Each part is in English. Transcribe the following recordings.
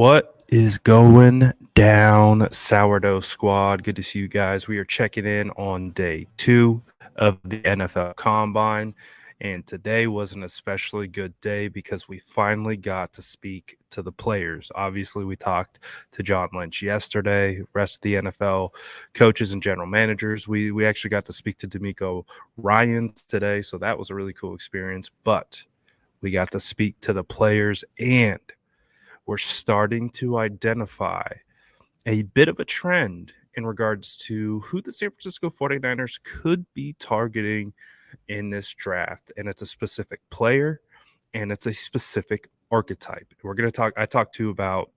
What is going down, Sourdough Squad? Good to see you guys. We are checking in on day 2 of the NFL Combine, and today was an especially good day because we finally got to speak to the players. Obviously, we talked to John Lynch yesterday, rest of the NFL coaches and general managers. We actually got to speak to D'Amico Ryans today, so that was a really cool experience, but we got to speak to the players, and we're starting to identify a bit of a trend in regards to who the San Francisco 49ers could be targeting in this draft. And it's a specific player and it's a specific archetype. We're going to talk, I talked to about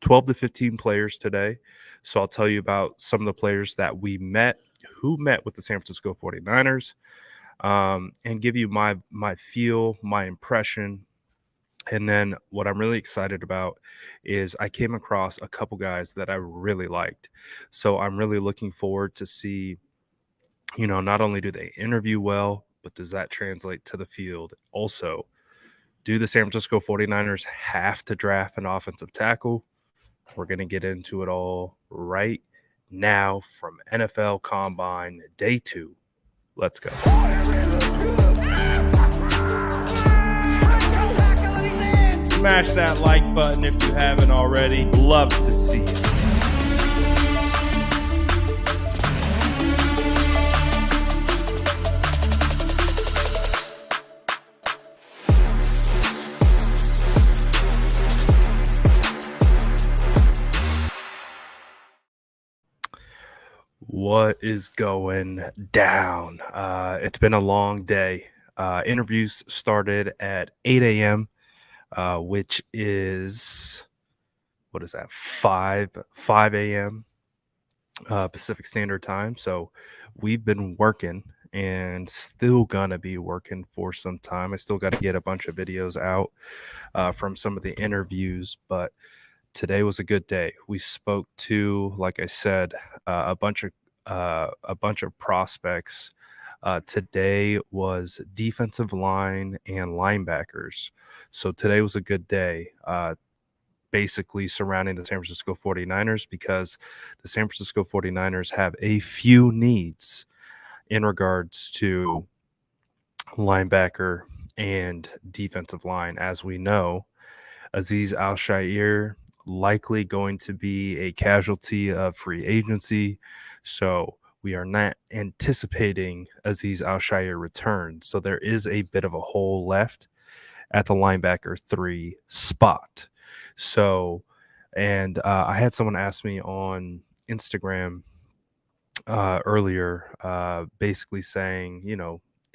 12 to 15 players today. So I'll tell you about some of the players that we met, who met with the San Francisco 49ers, and give you my feel, my impression. And then what I'm really excited about is I came across a couple guys that I really liked. So I'm really looking forward to see, not only do they interview well, but does that translate to the field? Also, do the San Francisco 49ers have to draft an offensive tackle? We're going to get into it all right now from NFL Combine Day 2. Let's go. Smash that like button if you haven't already. Love to see it. What is going down? It's been a long day. Interviews started at 8 a.m., which is, what is that, 5 a.m. Pacific Standard Time. So we've been working and still gonna be working for some time. I still got to get a bunch of videos out from some of the interviews, but today was a good day. We spoke to, like I said, a bunch of prospects. Today was defensive line and linebackers. So today was a good day, basically surrounding the San Francisco 49ers, because the San Francisco 49ers have a few needs in regards to linebacker and defensive line. As we know, Azeez Al-Shaair likely going to be a casualty of free agency. So we are not anticipating Azeez Al-Shaair return. So there is a bit of a hole left at the linebacker 3 spot. So, and I had someone ask me on Instagram earlier, basically saying,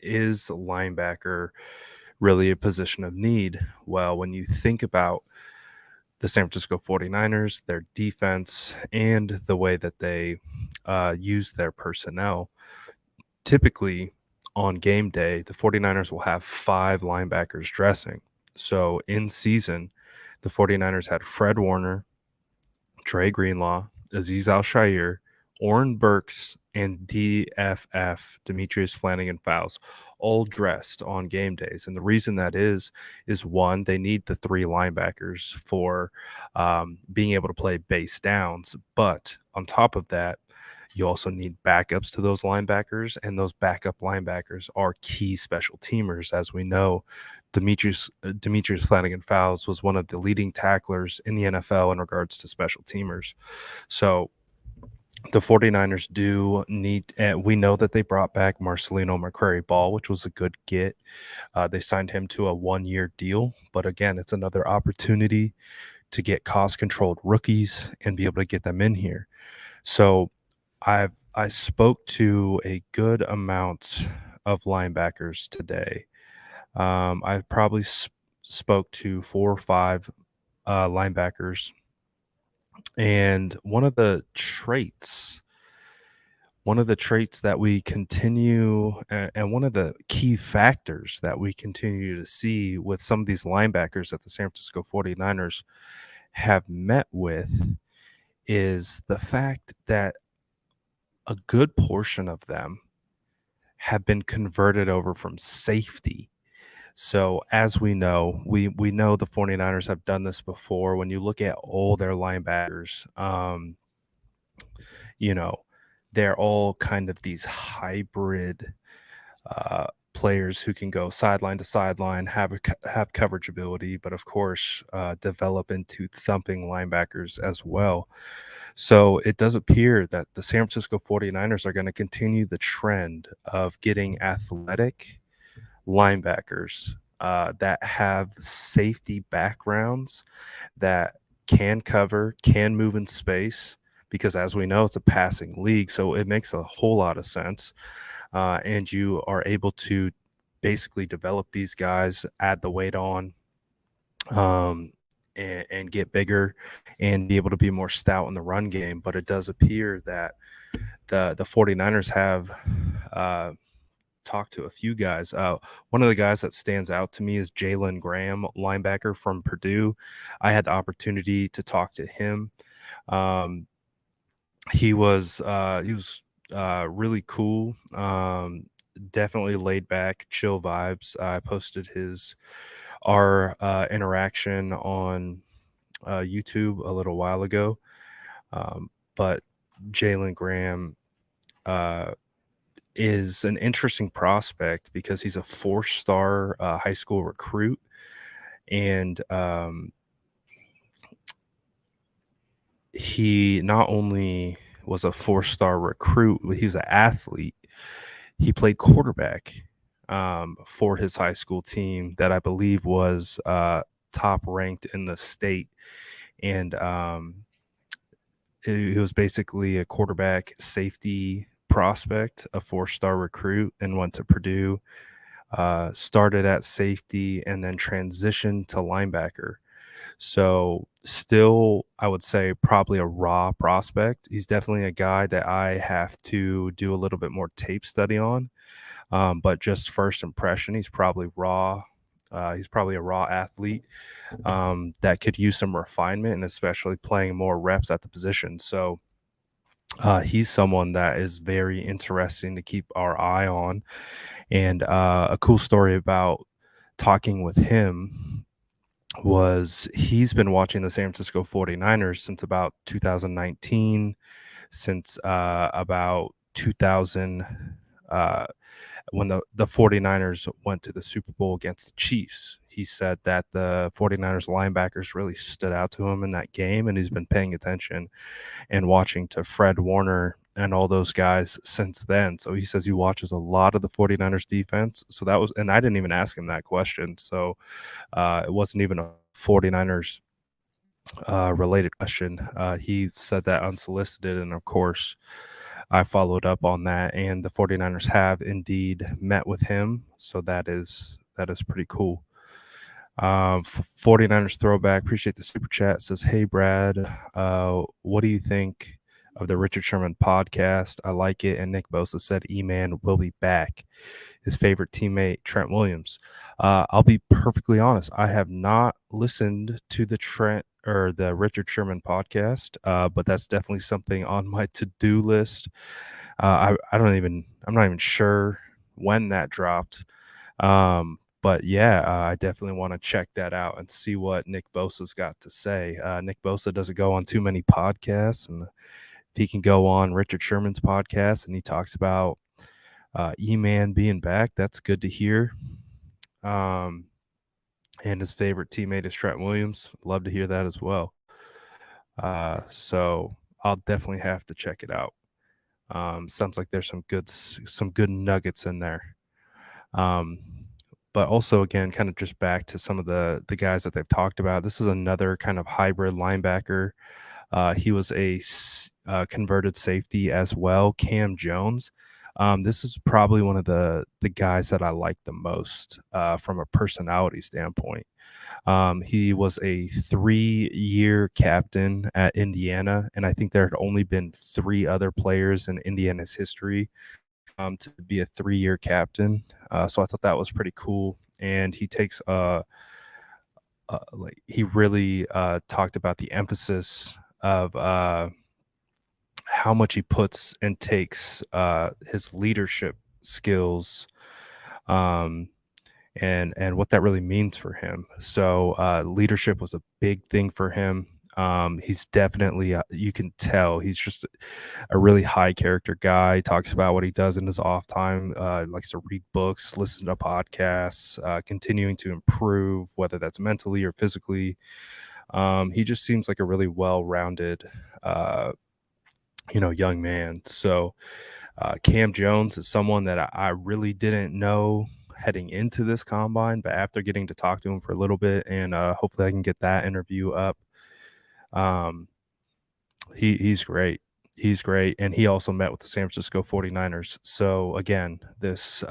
is linebacker really a position of need? Well, when you think about the San Francisco 49ers, their defense, and the way that they use their personnel, typically on game day, the 49ers will have 5 linebackers dressing. So in season, the 49ers had Fred Warner, Dre Greenlaw, Azeez Al-Shaair, Oren Burks, and DFF, Demetrius Flannigan-Fowles, all dressed on game days. And the reason that is one, they need the 3 linebackers for being able to play base downs. But on top of that, you also need backups to those linebackers, and those backup linebackers are key special teamers. As we know, Demetrius Flannigan-Fowles was one of the leading tacklers in the NFL in regards to special teamers. So the 49ers do need, and we know that they brought back Marcelino McCrary-Ball, which was a good get. They signed him to a 1-year deal, but again, it's another opportunity to get cost-controlled rookies and be able to get them in here. So I spoke to a good amount of linebackers today. I probably spoke to 4 or 5 linebackers, and one of the traits that we continue, and one of the key factors that we continue to see with some of these linebackers that the San Francisco 49ers have met with, is the fact that a good portion of them have been converted over from safety. So as we know, we know the 49ers have done this before. When you look at all their linebackers, you know, they're all kind of these hybrid players who can go sideline to sideline, have coverage ability, but of course, develop into thumping linebackers as well. So it does appear that the San Francisco 49ers are going to continue the trend of getting athletic linebackers that have safety backgrounds that can cover, can move in space, because as we know, it's a passing league. So it makes a whole lot of sense. And you are able to basically develop these guys, add the weight on, um, and get bigger and be able to be more stout in the run game. But it does appear that the 49ers have talked to a few guys. One of the guys that stands out to me is Jalen Graham, linebacker from Purdue. I had the opportunity to talk to him. Um, he was really cool. Definitely laid back, chill vibes. I posted our interaction on YouTube a little while ago. But Jalen Graham is an interesting prospect because he's a 4-star high school recruit, and he not only was a 4-star recruit, but he was an athlete. He played quarterback for his high school team that I believe was top ranked in the state, and he was basically a quarterback safety prospect, a 4-star recruit, and went to Purdue. Started at safety and then transitioned to linebacker. So still, I would say probably a raw prospect. He's definitely a guy that I have to do a little bit more tape study on. But just first impression, he's probably raw. He's probably a raw athlete that could use some refinement, and especially playing more reps at the position. So he's someone that is very interesting to keep our eye on. And a cool story about talking with him was he's been watching the San Francisco 49ers since about 2019, since about 2000, when the 49ers went to the Super Bowl against the Chiefs. He said that the 49ers linebackers really stood out to him in that game, and he's been paying attention and watching to Fred Warner and all those guys since then. So he says he watches a lot of the 49ers defense. So that was, and I didn't even ask him that question. So it wasn't even a 49ers related question. He said that unsolicited. And of course, I followed up on that, and the 49ers have indeed met with him. So that is pretty cool. 49ers throwback. Appreciate the super chat. Says, hey, Brad, what do you think of the Richard Sherman podcast? I like it. And Nick Bosa said, E-Man will be back. His favorite teammate, Trent Williams. I'll be perfectly honest. I have not listened to the Richard Sherman podcast, but that's definitely something on my to-do list. I'm not even sure when that dropped. But yeah, I definitely want to check that out and see what Nick Bosa's got to say. Nick Bosa doesn't go on too many podcasts, and if he can go on Richard Sherman's podcast and he talks about E-Man being back, that's good to hear. And his favorite teammate is Trent Williams. Love to hear that as well. So I'll definitely have to check it out. Sounds like there's some good nuggets in there. But also, again, kind of just back to some of the guys that they've talked about. This is another kind of hybrid linebacker. He was a converted safety as well, Cam Jones. This is probably one of the guys that I like the most from a personality standpoint. He was a 3-year captain at Indiana, and I think there had only been 3 other players in Indiana's history to be a 3-year captain. So I thought that was pretty cool. And he takes he really talked about the emphasis of how much he puts and takes his leadership skills, and and what that really means for him. So leadership was a big thing for him. He's definitely you can tell he's just a really high character guy. He talks about what he does in his off time, likes to read books, listen to podcasts, continuing to improve, whether that's mentally or physically. He just seems like a really well-rounded, uh, young man. So Cam Jones is someone that I really didn't know heading into this combine, but after getting to talk to him for a little bit, and hopefully I can get that interview up. Um, he's great. He's great, and he also met with the San Francisco 49ers. So again, this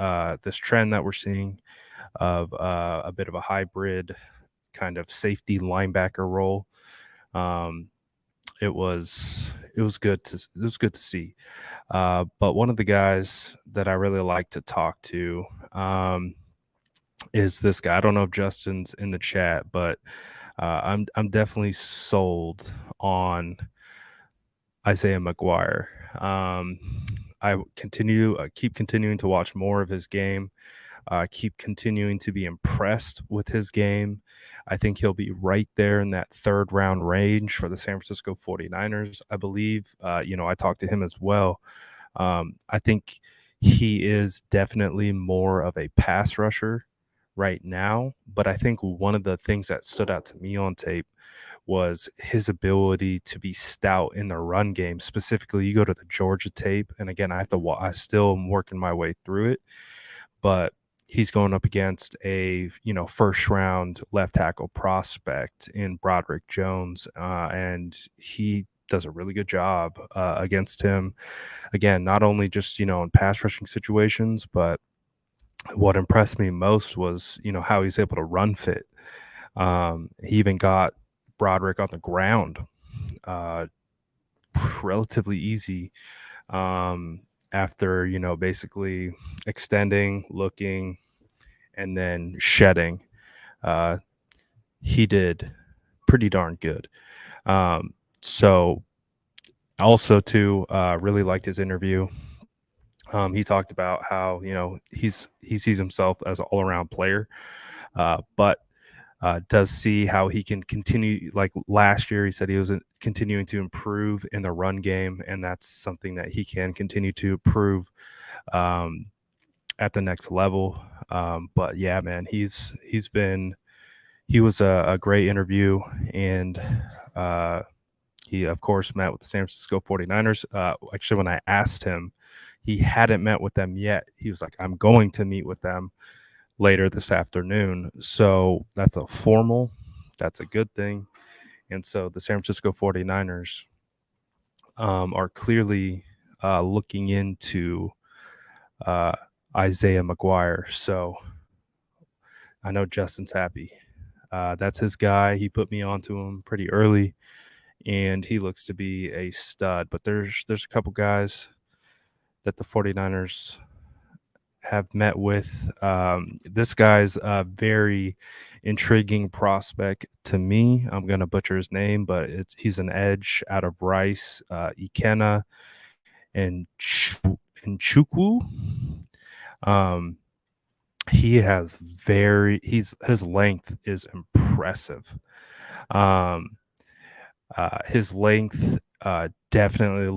trend that we're seeing of a bit of a hybrid kind of safety linebacker role. Um, it was good to see. But one of the guys that I really like to talk to is this guy. I don't know if Justin's in the chat, but I'm definitely sold on Isaiah McGuire. I keep continuing to watch more of his game. Keep continuing to be impressed with his game. I think he'll be right there in that third round range for the San Francisco 49ers. I believe, I talked to him as well. I think he is definitely more of a pass rusher right now. But I think one of the things that stood out to me on tape was his ability to be stout in the run game. Specifically, you go to the Georgia tape, and again, I still am working my way through it, but he's going up against a first round left tackle prospect in Broderick Jones, and he does a really good job against him. Again, not only just in pass rushing situations, but what impressed me most was how he's able to run fit. He even got Broderick on the ground uh, relatively easy after basically extending, looking, and then shedding. Uh, he did pretty darn good. So also too, really liked his interview. He talked about how he sees himself as an all around player, but does see how he can continue. Like last year, he said he was continuing to improve in the run game, and that's something that he can continue to improve at the next level. But yeah, man, he was a great interview, and he of course met with the San Francisco 49ers. Actually, when I asked him, he hadn't met with them yet. He was like, I'm going to meet with them later this afternoon. So that's that's a good thing. And so the San Francisco 49ers are clearly looking into Isaiah McGuire. So I know Justin's happy. That's his guy. He put me onto him pretty early, and he looks to be a stud. But there's a couple guys that the 49ers have met with. This guy's a very intriguing prospect to me. I'm going to butcher his name, but he's an edge out of Rice, Ikenna and Chukwu. His length is impressive. His length definitely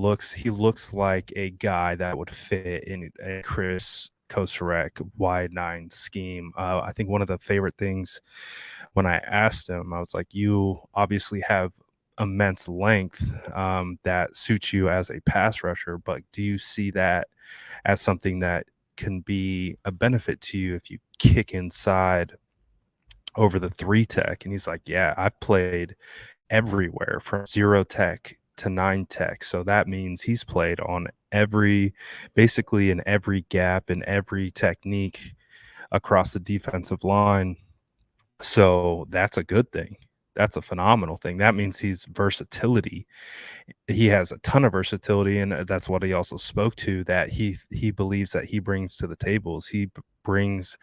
looks like a guy that would fit in a Chris Kosarek wide nine scheme. I think one of the favorite things when I asked him, I was like, you obviously have immense length that suits you as a pass rusher, but do you see that as something that can be a benefit to you if you kick inside over the 3 tech? And he's like, yeah, I've played everywhere from 0 tech to 9 tech. So that means he's played on basically in every gap and every technique across the defensive line. So that's a good thing. That's a phenomenal thing. That means he's versatility. He has a ton of versatility, and that's what he also spoke to, that he believes that he brings to the tables. He brings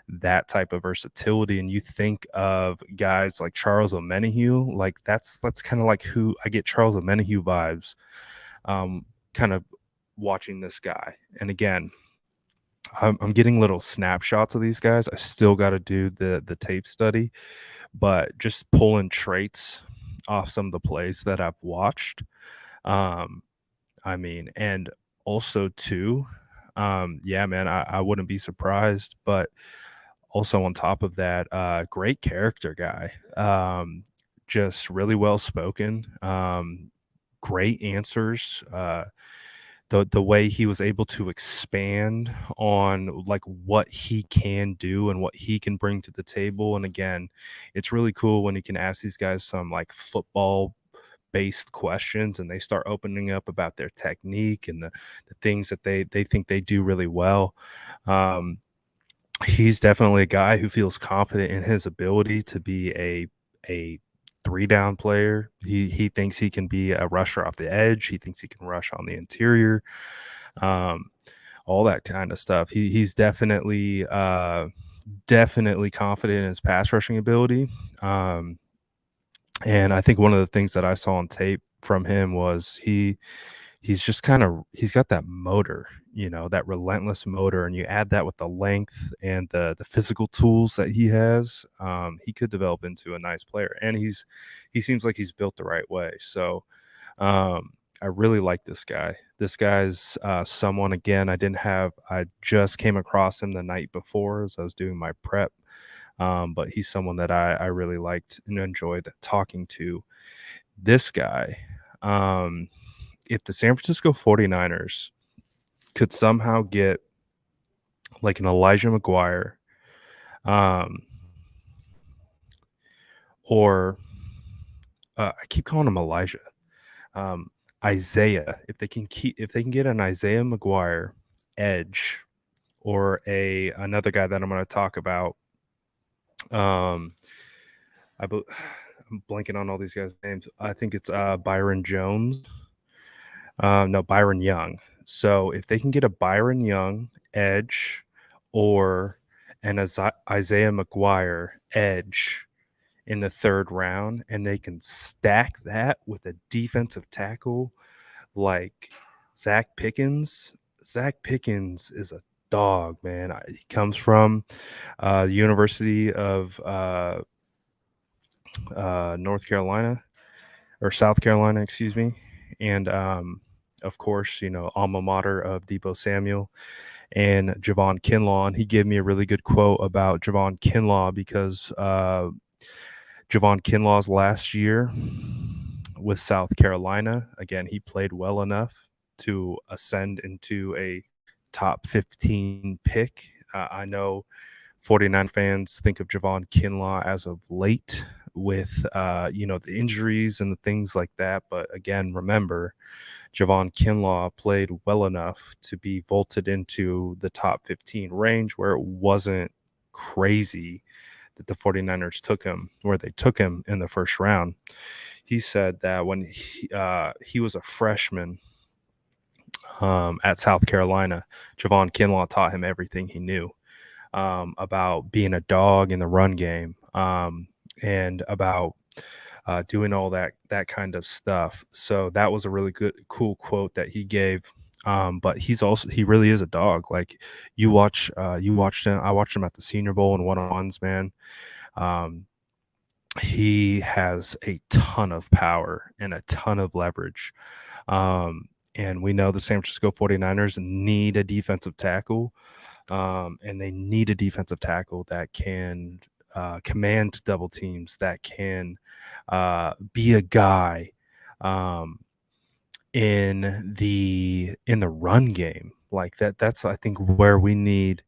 that type of versatility. And you think of guys like Charles Omenihu, like that's kind of like who I get Charles Omenihu vibes kind of watching this guy. And again, I'm getting little snapshots of these guys. I still got to do the tape study, but just pulling traits off some of the plays that I've watched. Um, I mean, and also too, yeah, man, I wouldn't be surprised, but also on top of that, great character guy. Just really well spoken. Great answers. The way he was able to expand on like what he can do and what he can bring to the table. And again, it's really cool when he can ask these guys some like football based questions and they start opening up about their technique and the things that they think they do really well. Um, he's definitely a guy who feels confident in his ability to be a three down player. He thinks he can be a rusher off the edge. He thinks he can rush on the interior. Um, all that kind of stuff. He's definitely confident in his pass rushing ability. And I think one of the things that I saw on tape from him was he's just he's got that motor, that relentless motor, and you add that with the length and the physical tools that he has, he could develop into a nice player. And he seems like he's built the right way. So I really like this guy. This guy's someone, again, I just came across him the night before as I was doing my prep. But he's someone that I really liked and enjoyed talking to. This guy, um, if the San Francisco 49ers could somehow get like an Elijah McGuire, um, or I keep calling him Elijah, um, Isaiah, if they can get an Isaiah McGuire edge or another guy that I'm going to talk about, um, I'm blanking on all these guys' names. I think it's Byron Jones. No, Byron Young. So if they can get a Byron Young edge or an Isaiah McGuire edge in the third round, and they can stack that with a defensive tackle like Zach Pickens. Zach Pickens is a dog, man. He comes from the University of North Carolina or South Carolina, excuse me. And of course, alma mater of Debo Samuel and Javon Kinlaw. And he gave me a really good quote about Javon Kinlaw because Javon Kinlaw's last year with South Carolina, again, he played well enough to ascend into a top 15 pick. I know 49 fans think of Javon Kinlaw as of late with, the injuries and the things like that. But again, remember, Javon Kinlaw played well enough to be vaulted into the top 15 range where it wasn't crazy that the 49ers took him where they took him in the first round. He said that when he was a freshman at South Carolina, Javon Kinlaw taught him everything he knew about being a dog in the run game, and about doing all that kind of stuff. So that was a really cool quote that he gave. But he really is a dog. Like you watched him. I watched him at the Senior Bowl and one-on-ones, man. He has a ton of power and a ton of leverage. And we know the San Francisco 49ers need a defensive tackle. And they need a defensive tackle that can command double teams, that can be a guy in the run game. Like that's I think where we need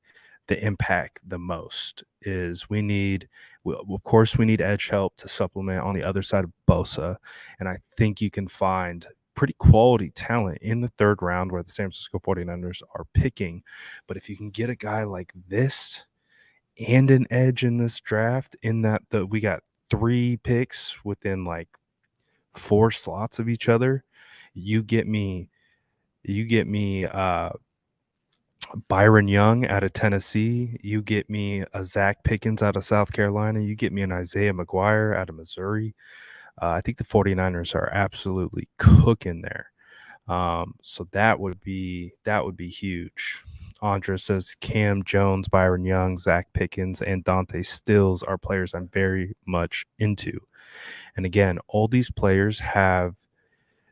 the impact the most is of course we need edge help to supplement on the other side of Bosa. And I think you can find pretty quality talent in the third round where the San Francisco 49ers are picking. But if you can get a guy like this and an edge in this draft, in that we got 3 picks within like 4 slots of each other, you get me Byron Young out of Tennessee, you get me a Zach Pickens out of South Carolina, you get me an Isaiah McGuire out of Missouri. I think the 49ers are absolutely cooking there. So that would be huge. Andra says Cam Jones, Byron Young, Zach Pickens, and Dante Stills are players I'm very much into. And again, all these players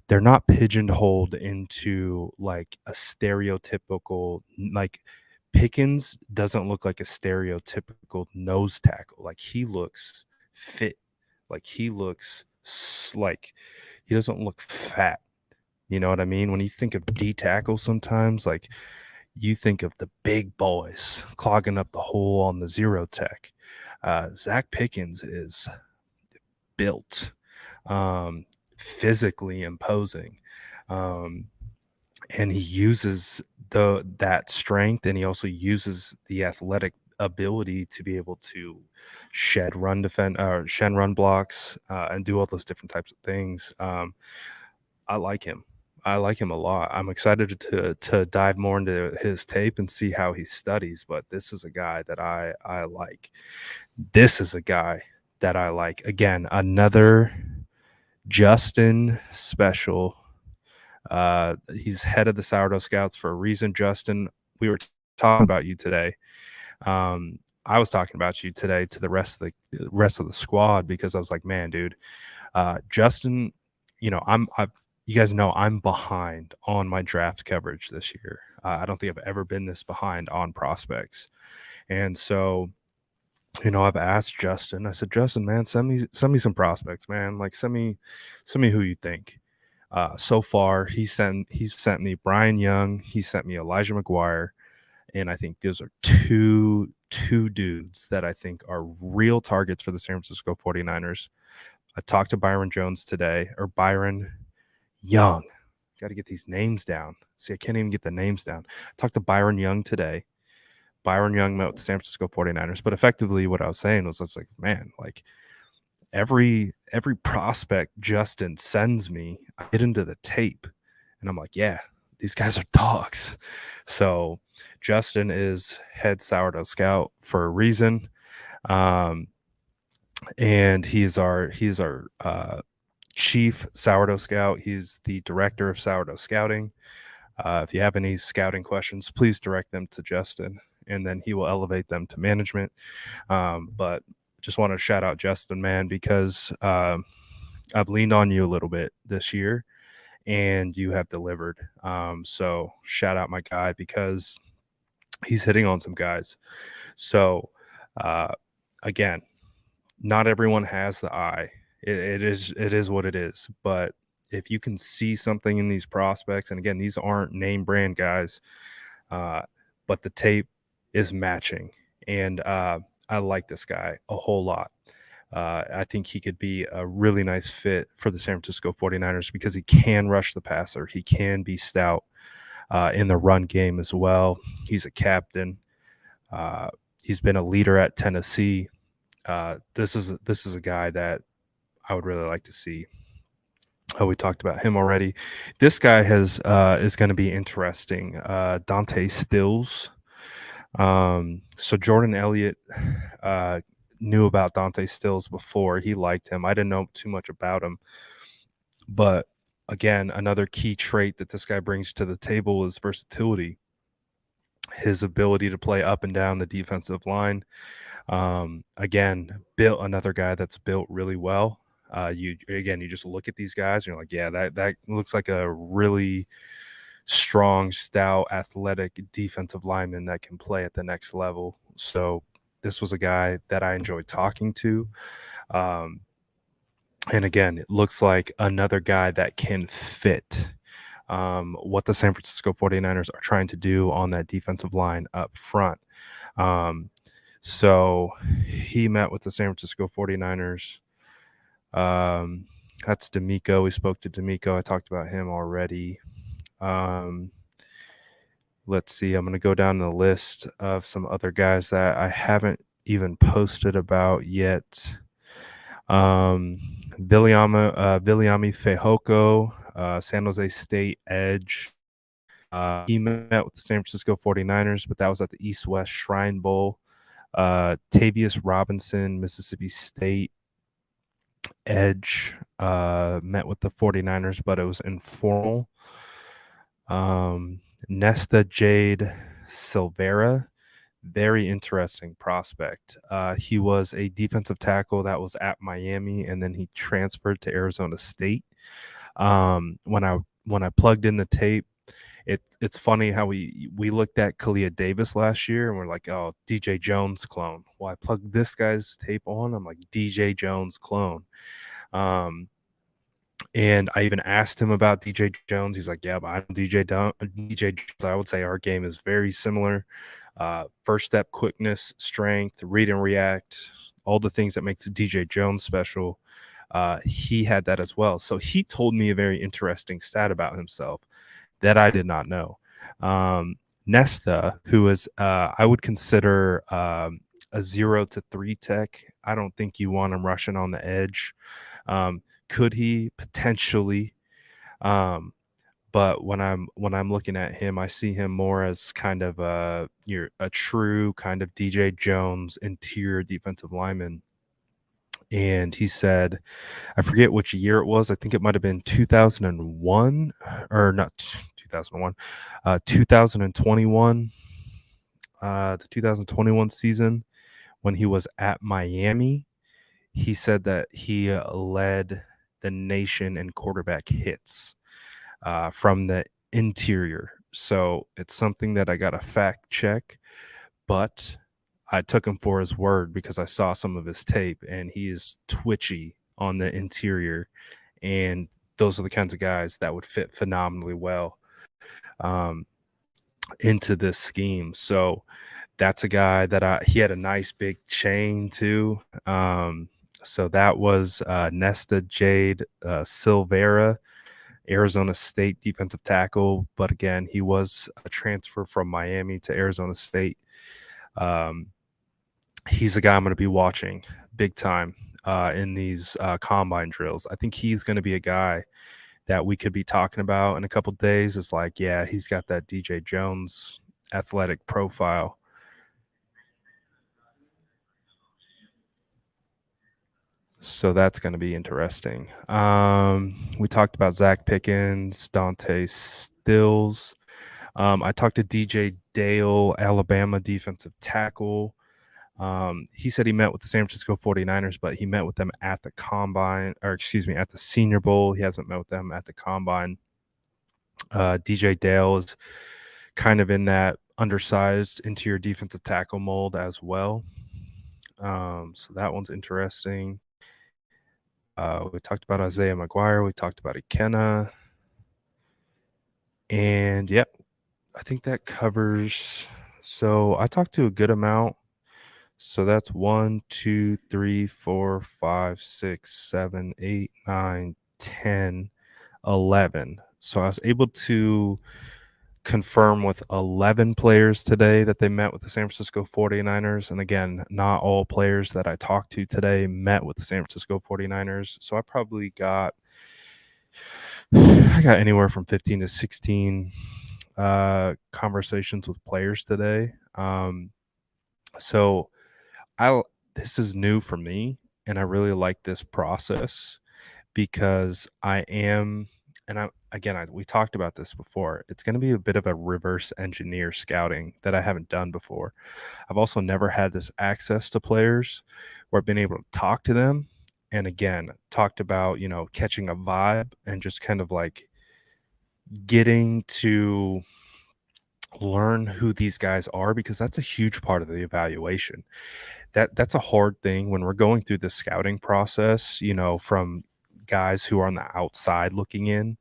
they're not pigeonholed into like a stereotypical, like Pickens doesn't look like a stereotypical nose tackle. Like he looks fit. Like like he doesn't look fat. You know what I mean? When you think of D tackle sometimes, like you think of the big boys clogging up the hole on the zero tech. Zach Pickens is built, um, physically imposing, um, and he uses that strength, and he also uses the athletic ability to be able to shed run blocks, and do all those different types of things. I like him. I like him a lot. I'm excited to dive more into his tape and see how he studies, but this is a guy that I like. This is a guy that I like. Again, another Justin special. He's head of the Sourdough Scouts for a reason. Justin, we were talking about you today. I was talking about you today to the rest of the squad because I was like, man, dude, Justin, you know, you guys know I'm behind on my draft coverage this year. I don't think I've ever been this behind on prospects. And so, you know, I've asked Justin, I said, Justin, man, send me some prospects, man. Like send me who you think. So far he's sent me Brian Young, he sent me Elijah McGuire, and I think those are two dudes that I think are real targets for the San Francisco 49ers. I talked to Byron Jones today, or Byron Young. Got to get these names down. See, I can't even get the names down. I talked to Byron Young today. Byron Young met with the San Francisco 49ers. But effectively what I was saying was, I was like, man, like every prospect Justin sends me, I get into the tape and I'm like, yeah, these guys are dogs. So Justin is head sourdough scout for a reason. And he's our chief sourdough scout. He's the director of sourdough scouting. If you have any scouting questions, please direct them to Justin, and then he will elevate them to management. But just want to shout out Justin, man, because I've leaned on you a little bit this year, and you have delivered. So shout out my guy because he's hitting on some guys. So again, not everyone has the eye. It is what it is. But if you can see something in these prospects, and again, these aren't name brand guys, but the tape is matching, and I like this guy a whole lot. I think he could be a really nice fit for the San Francisco 49ers because he can rush the passer. He can be stout in the run game as well. He's a captain. He's been a leader at Tennessee. This is a guy that I would really like to see. We talked about him already. This guy is going to be interesting. Dante Stills. So Jordan Elliott knew about Dante Stills before. He liked him. I didn't know too much about him. But again, another key trait that this guy brings to the table is versatility. His ability to play up and down the defensive line. Again, built another guy that's built really well. You just look at these guys and you're like, yeah, that looks like a really strong, stout, athletic defensive lineman that can play at the next level. So this was a guy that I enjoyed talking to. And again, it looks like another guy that can fit what the San Francisco 49ers are trying to do on that defensive line up front. So he met with the San Francisco 49ers. That's D'Amico. We spoke to D'Amico. I talked about him already. Let's see. I'm going to go down the list of some other guys that I haven't even posted about yet. Viliami Fehoko, San Jose State edge. He met with the San Francisco 49ers, but that was at the East-West Shrine Bowl. Tavius Robinson, Mississippi State edge, met with the 49ers, but it was informal. Nesta Jade Silvera. Very interesting prospect. He was a defensive tackle that was at Miami, and then he transferred to Arizona State. When I plugged in the tape, it's funny how we looked at Kalia Davis last year and we're like, oh, DJ Jones clone. Well, I plugged this guy's tape on. I'm like, DJ Jones clone. And I even asked him about DJ Jones. He's like, yeah, but I'm DJ Jones. I would say our game is very similar. First step quickness, strength, read and react, all the things that makes DJ Jones special. He had that as well. So he told me a very interesting stat about himself that I did not know. Nesta, who is, I would consider a 0 to 3 tech. I don't think you want him rushing on the edge. Could he potentially? But when I'm looking at him, I see him more as kind of a true kind of DJ Jones interior defensive lineman. And he said, I forget which year it was. I think it might have been 2001 or not 2001, 2021, the 2021 season when he was at Miami. He said that he led the nation in quarterback hits from the interior. So it's something that I got to fact check, but I took him for his word because I saw some of his tape and he is twitchy on the interior. And those are the kinds of guys that would fit phenomenally well into this scheme. So that's a guy that he had a nice big chain too. So that was Nesta Jade Silvera, Arizona State defensive tackle. But again, he was a transfer from Miami to Arizona State. He's a guy I'm going to be watching big time in these combine drills. I think he's going to be a guy that we could be talking about in a couple days. It's like, yeah, he's got that DJ Jones athletic profile. So that's going to be interesting. We talked about Zach Pickens, Dante Stills. I talked to DJ Dale, Alabama defensive tackle. He said he met with the San Francisco 49ers, but he met with them at the combine, or excuse me, at the Senior Bowl. He hasn't met with them at the combine. DJ Dale is kind of in that undersized interior defensive tackle mold as well. So that one's interesting. We talked about Isaiah McGuire. We talked about Ikenna. And yep, I think that covers. So I talked to a good amount. So that's 1, 2, 3, 4, 5, 6, 7, 8, 9, 10, 11. So I was able to confirm with 11 players today that they met with the San Francisco 49ers. And again, not all players that I talked to today met with the San Francisco 49ers. So I probably got anywhere from 15 to 16 conversations with players today. So this is new for me, and I really like this process because we talked about this before. It's going to be a bit of a reverse engineer scouting that I haven't done before. I've also never had this access to players where I've been able to talk to them. And again, talked about, catching a vibe and just kind of like getting to learn who these guys are, because that's a huge part of the evaluation. That's a hard thing when we're going through the scouting process, from guys who are on the outside looking in.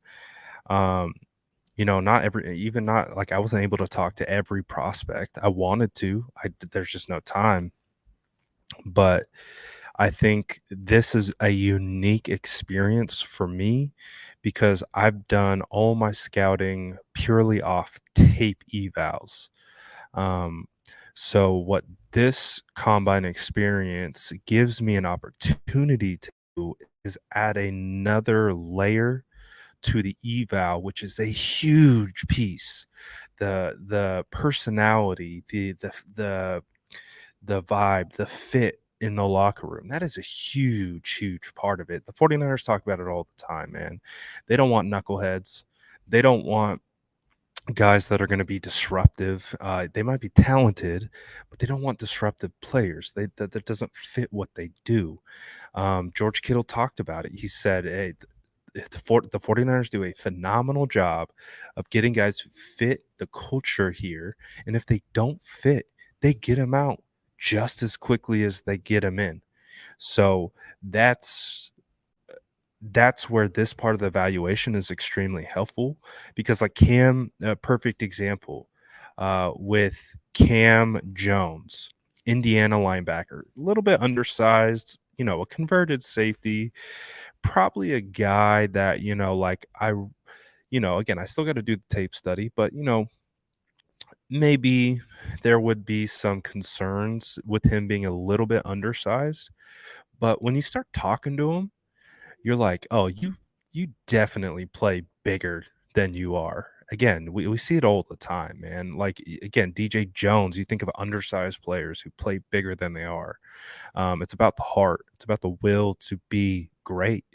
Not like I wasn't able to talk to every prospect. I wanted to. There's just no time. But I think this is a unique experience for me because I've done all my scouting purely off tape evals. So what this combine experience gives me an opportunity to do is add another layer to the eval, which is a huge piece. The personality, the vibe, the fit in the locker room. That is a huge part of it. The 49ers talk about it all the time, man. They don't want knuckleheads. They don't want guys that are going to be disruptive. They might be talented, but they don't want disruptive players. That doesn't fit what they do. George Kittle talked about it. He said, hey, the 49ers do a phenomenal job of getting guys who fit the culture here. And if they don't fit, they get them out just as quickly as they get them in. So that's that's where this part of the evaluation is extremely helpful because like Cam, a perfect example with Cam Jones, Indiana linebacker, a little bit undersized, a converted safety, probably a guy that, like again, I still got to do the tape study, but, maybe there would be some concerns with him being a little bit undersized. But when you start talking to him, you're like, "Oh, you definitely play bigger than you are." Again, we see it all the time, man. Like, again, DJ Jones, you think of undersized players who play bigger than they are. It's about the heart. It's about the will to be great.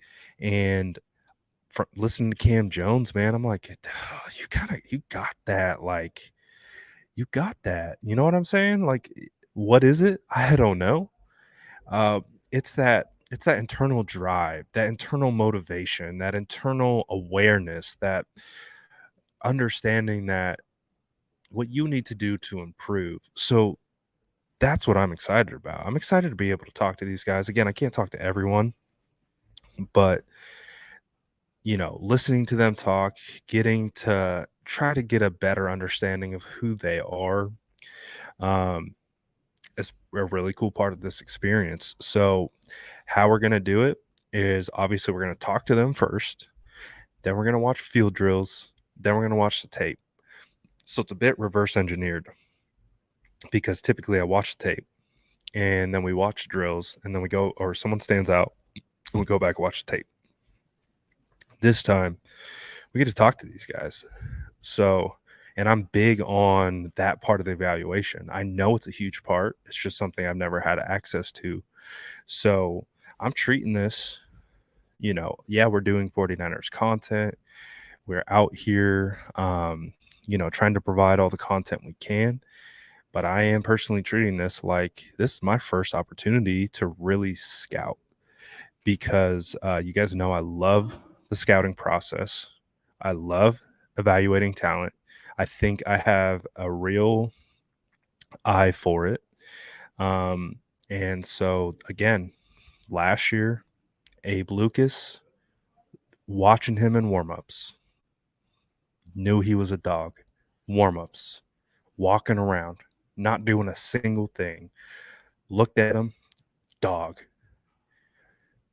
And from listening to Cam Jones, man, I'm like, "Oh, you got that, like, you got that." You know what I'm saying? Like, what is it? I don't know. Uh, it's that internal drive, that internal motivation, that internal awareness, that understanding that what you need to do to improve. So that's what I'm excited about. I'm excited to be able to talk to these guys. Again, I can't talk to everyone, but listening to them talk, getting to try to get a better understanding of who they are, um, is a really cool part of this experience. So, how we're going to do it is obviously we're going to talk to them first, then we're going to watch field drills, then we're going to watch the tape. So, it's a bit reverse engineered because typically I watch the tape and then we watch drills and then we go, or someone stands out and we go back and watch the tape. This time we get to talk to these guys. So, and I'm big on that part of the evaluation. I know it's a huge part. It's just something I've never had access to. So I'm treating this, yeah, we're doing 49ers content. We're out here, trying to provide all the content we can. But I am personally treating this like this is my first opportunity to really scout because you guys know I love the scouting process. I love evaluating talent. I think I have a real eye for it. Um, and so, again, last year, Abe Lucas, watching him in warmups, knew he was a dog. Warmups, walking around, not doing a single thing. Looked at him, dog.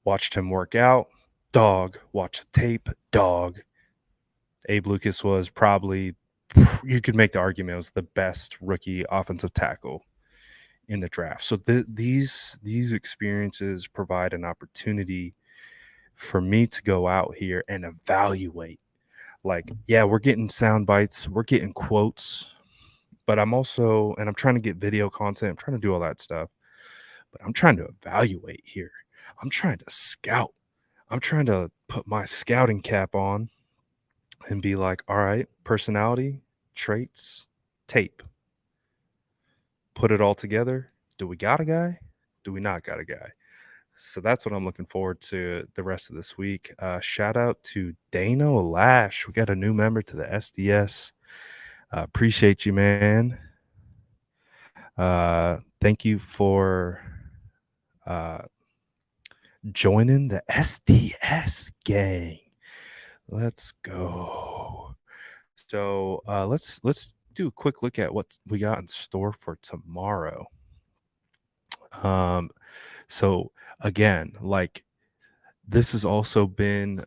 Watched him work out, dog. Watched the tape, dog. Abe Lucas was probably, you could make the argument, was the best rookie offensive tackle in the draft. So these experiences provide an opportunity for me to go out here and evaluate. Like, yeah, we're getting sound bites, we're getting quotes, but I'm also, and I'm trying to get video content, I'm trying to do all that stuff, but I'm trying to evaluate here. I'm trying to scout. I'm trying to put my scouting cap on and be like, all right, personality, traits, tape. Put it all together. Do we got a guy? Do we not got a guy? So that's what I'm looking forward to the rest of this week. Shout out to Dano Lash. We got a new member to the SDS. Appreciate you, man. Thank you for joining the SDS gang. Let's go. So let's do a quick look at what we got in store for tomorrow. So again, like this has also been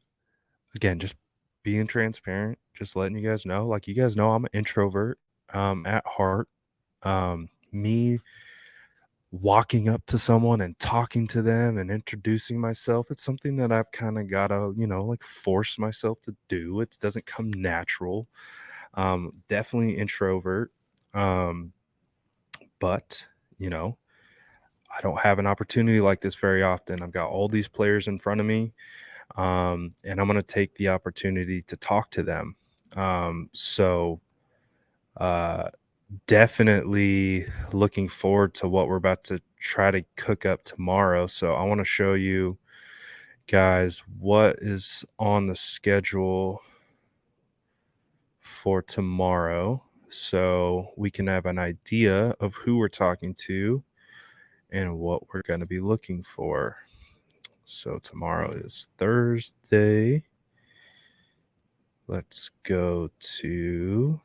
just being transparent, just letting you guys know. Like you guys know I'm an introvert at heart. Me walking up to someone and talking to them and introducing myself, it's something that I've kind of got to, like force myself to do. It doesn't come natural. Definitely introvert. But, I don't have an opportunity like this very often. I've got all these players in front of me, and I'm going to take the opportunity to talk to them. So Uh, Definitely looking forward to what we're about to try to cook up tomorrow. So I want to show you guys what is on the schedule for tomorrow so we can have an idea of who we're talking to and what we're going to be looking for. So tomorrow is Thursday. Let's go to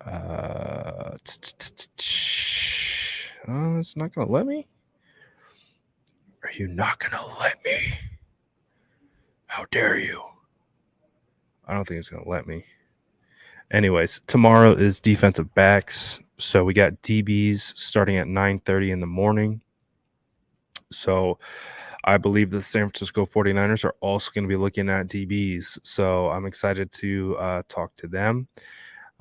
oh, it's not gonna let me. Are you not gonna let me? How dare you? I don't think it's gonna let me. Anyways, tomorrow is defensive backs. So we got DBs starting at 9:30 in the morning. So I believe the San Francisco 49ers are also going to be looking at DBs. So I'm excited to talk to them.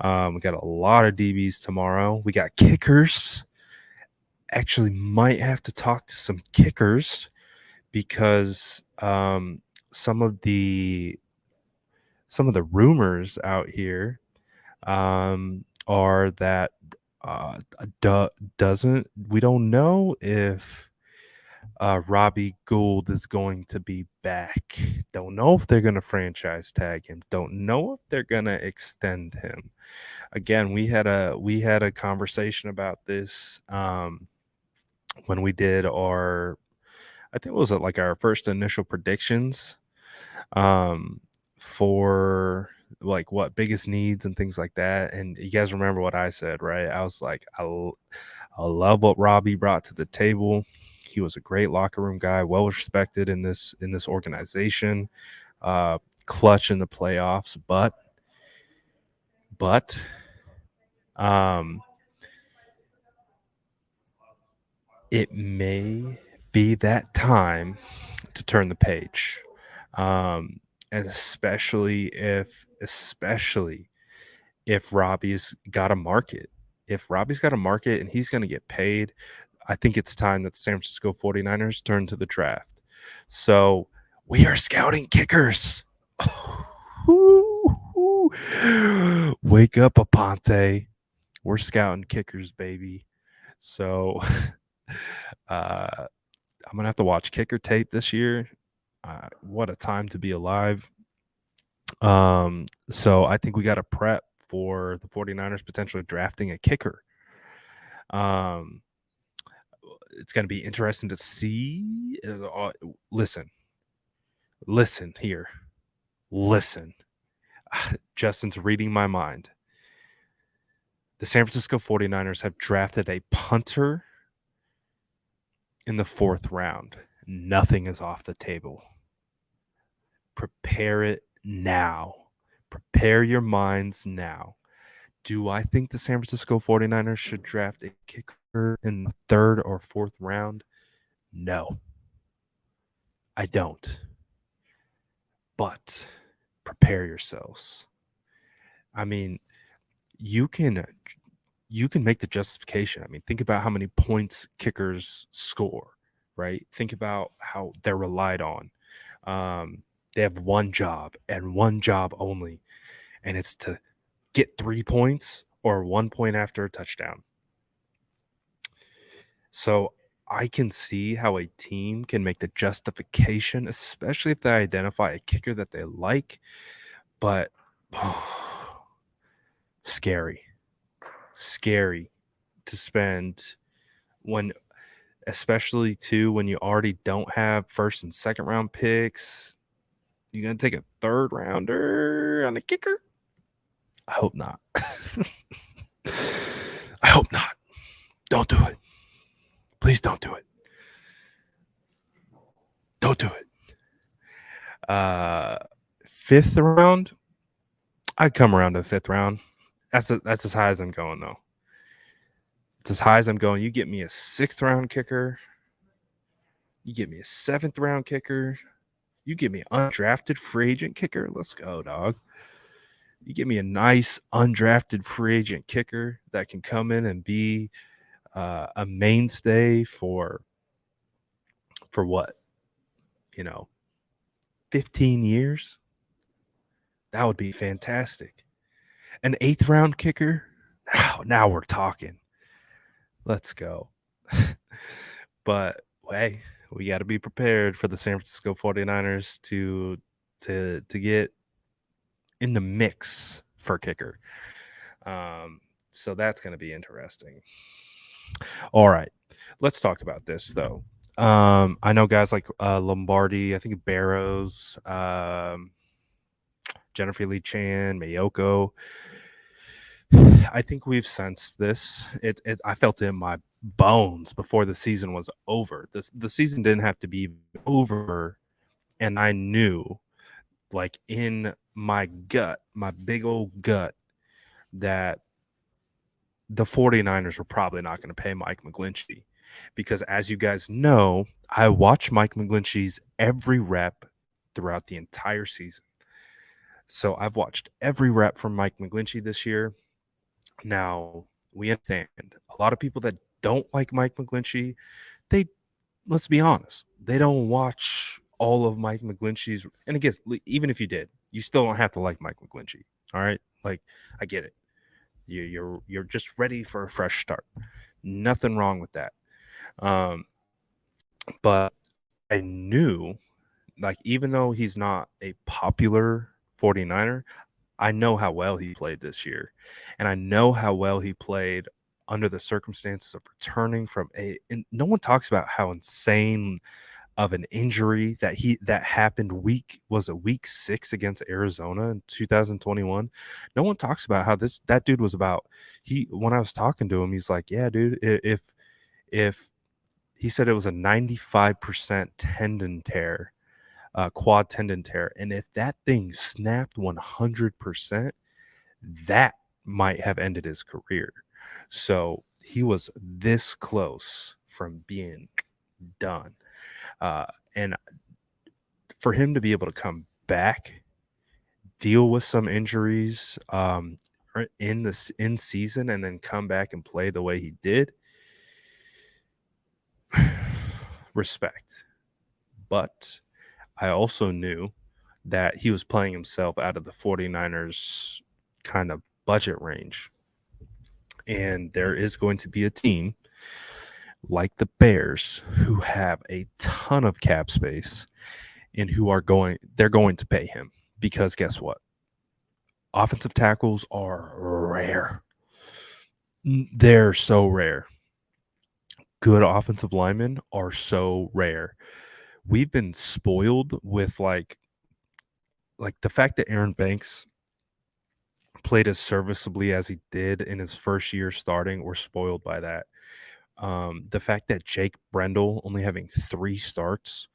We got a lot of DBs tomorrow. We got kickers. Actually, might have to talk to some kickers because some of the rumors out here are that we don't know if Robbie Gould is going to be back. Don't know if they're going to franchise tag him. Don't know if they're going to extend him. Again, we had a conversation about this when we did our, I think it was like our first initial predictions for like what biggest needs and things like that. And you guys remember what I said, right? I was like, I love what Robbie brought to the table. He was a great locker room guy, well respected in this organization, clutch in the playoffs, but it may be that time to turn the page. And especially if Robbie's got a market. If Robbie's got a market and he's going to get paid, I think it's time that the San Francisco 49ers turn to the draft. So we are scouting kickers. Wake up, Aponte. We're scouting kickers, baby. So I'm going to have to watch kicker tape this year. What a time to be alive. So I think we got to prep for the 49ers potentially drafting a kicker. It's going to be interesting to see. Listen here. Listen. Justin's reading my mind. The San Francisco 49ers have drafted a punter in the 4th round. Nothing is off the table. Prepare it now. Prepare your minds now. Do I think the San Francisco 49ers should draft a kicker in the 3rd or 4th round? No. I don't. But prepare yourselves. I mean, you can make the justification. I mean, think about how many points kickers score, right? Think about how they're relied on. They have one job and one job only, and it's to get 3 points or 1 point after a touchdown. So I can see how a team can make the justification, especially if they identify a kicker that they like, but scary to spend especially too when you already don't have 1st and 2nd round picks. You're going to take a 3rd rounder on a kicker? I hope not. I hope not. Don't do it. Please don't do it. Don't do it. 5th round, I'd come around to the 5th round. That's as high as I'm going, though. It's as high as I'm going. You get me a 6th round kicker. You get me a 7th round kicker. You get me an undrafted free agent kicker. Let's go, dog. You give me a nice undrafted free agent kicker that can come in and be a mainstay for what? 15 years? That would be fantastic. An 8th round kicker? Now we're talking. Let's go. But hey, we got to be prepared for the San Francisco 49ers to get in the mix for kicker. So that's going to be interesting. All right. Let's talk about this though. I know guys like Lombardi, I think Barrows, Jennifer Lee Chan, Mayoko. I think we've sensed this. I felt it in my bones before the season was over. The season didn't have to be over, and I knew, like in my gut, my big old gut, that the 49ers were probably not going to pay Mike McGlinchey. Because as you guys know, I watch Mike McGlinchey's every rep throughout the entire season. So I've watched every rep from Mike McGlinchey this year. Now, we understand a lot of people that don't like Mike McGlinchey, let's be honest, they don't watch all of Mike McGlinchey's. And again, even if you did, you still don't have to like Mike McGlinchey. All right, like I get it. You're just ready for a fresh start. Nothing wrong with that. But I knew, like, even though he's not a popular 49er, I know how well he played this year. And I know how well he played under the circumstances of returning from and no one talks about how insane of an injury that happened week 6 against Arizona in 2021. No one talks about how that dude was about. When I was talking to him, he's like, yeah, dude, if he said it was a 95% tendon tear, quad tendon tear. And if that thing snapped 100%, that might have ended his career. So he was this close from being done. And for him to be able to come back, deal with some injuries in season, and then come back and play the way he did, respect. But I also knew that he was playing himself out of the 49ers kind of budget range. And there is going to be a team like the Bears who have a ton of cap space and they're going to pay him, because guess what? Offensive tackles are rare. They're so rare. Good offensive linemen are so rare. We've been spoiled with like the fact that Aaron Banks played as serviceably as he did in his first year starting. We're spoiled by that. The fact that Jake Brendel only having 3 starts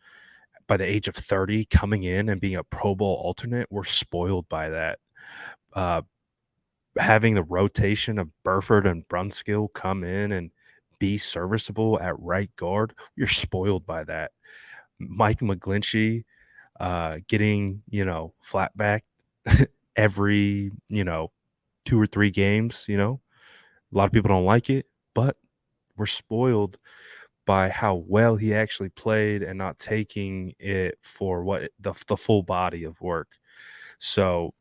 by the age of 30, coming in and being a Pro Bowl alternate, we're spoiled by that. Having the rotation of Burford and Brunskill come in and be serviceable at right guard, you're spoiled by that. Mike McGlinchey getting, flat back every, 2 or 3 games, a lot of people don't like it, but we're spoiled by how well he actually played and not taking it for what the full body of work. So